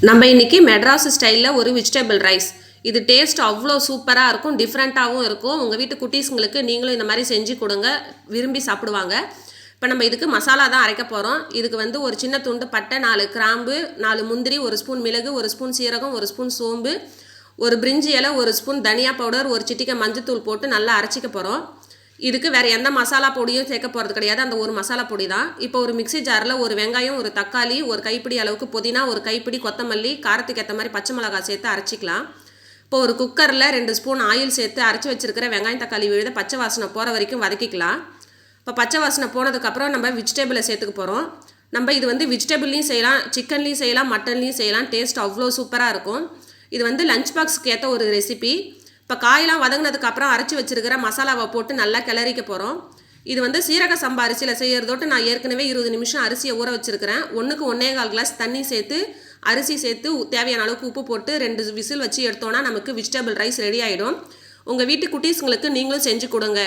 நம்ம இன்னைக்கு மெட்ராஸ் ஸ்டைலில் ஒரு வெஜிடபிள் ரைஸ். இது டேஸ்ட் அவ்வளோ சூப்பராக இருக்கும், டிஃப்ரெண்ட்டாகவும் இருக்கும். உங்கள் வீட்டு குட்டீஸுங்களுக்கு நீங்களும் இந்த மாதிரி செஞ்சு கொடுங்க, விரும்பி சாப்பிடுவாங்க. இப்போ நம்ம இதுக்கு மசாலா தான் அரைக்க போகிறோம். இதுக்கு வந்து ஒரு சின்ன துண்டு பட்டை, 4 கிராம்பு, 4 முந்திரி, 1 ஸ்பூன் மிளகு, 1 ஸ்பூன் சீரகம், 1 ஸ்பூன் சோம்பு, ஒரு பிரிஞ்சி இலை, 1 ஸ்பூன் தனியா பவுடர், ஒரு சிட்டிகை மஞ்சத்தூள் போட்டு நல்லா அரைச்சிக்க போகிறோம். இதுக்கு வேறு எந்த மசாலா பொடியும் சேர்க்க போகிறது கிடையாது, அந்த ஒரு மசாலா பொடி தான். இப்போ ஒரு மிக்ஸி ஜாரில் ஒரு வெங்காயம், ஒரு தக்காளி, ஒரு கைப்பிடி அளவுக்கு புதினா, ஒரு கைப்பிடி கொத்தமல்லி, காரத்துக்கு ஏற்ற மாதிரி பச்சை மிளகாய் சேர்த்து அரைச்சிக்கலாம். இப்போ ஒரு குக்கரில் 2 ஸ்பூன் ஆயில் சேர்த்து அரைச்சி வச்சிருக்கிற வெங்காயம் தக்காளி விழுத பச்சை வாசனை போகிற வரைக்கும் வதக்கிக்கலாம். இப்போ பச்சை வாசனை போனதுக்கப்புறம் நம்ம வெஜிடபிளை சேர்த்துக்க போகிறோம். நம்ம இது வந்து வெஜிடபிள்லையும் செய்யலாம், சிக்கன்லேயும் செய்யலாம், மட்டன்லேயும் செய்யலாம். டேஸ்ட் அவ்வளோ சூப்பராக இருக்கும். இது வந்து லஞ்ச் பாக்ஸுக்கு ஏற்ற ஒரு ரெசிபி. இப்போ காயெல்லாம் வதங்கினதுக்கப்புறம் அரைச்சி வச்சிருக்கிற மசாலாவை போட்டு நல்லா கிளறிக்க போகிறோம். இது வந்து சீரக சம்பா அரிசியில் செய்கிறதோட்டு நான் ஏற்கனவே 20 நிமிஷம் அரிசியை ஊற வச்சுருக்கிறேன். 1க்கு 1.25 கிளாஸ் தண்ணி சேர்த்து அரிசி சேர்த்து தேவையான அளவுக்கு உப்பு போட்டு 2 விசில் வச்சு எடுத்தோன்னா நமக்கு வெஜிடபிள் ரைஸ் ரெடி ஆகிடும். உங்கள் வீட்டு குட்டீஸுங்களுக்கு நீங்களும் செஞ்சு கொடுங்க.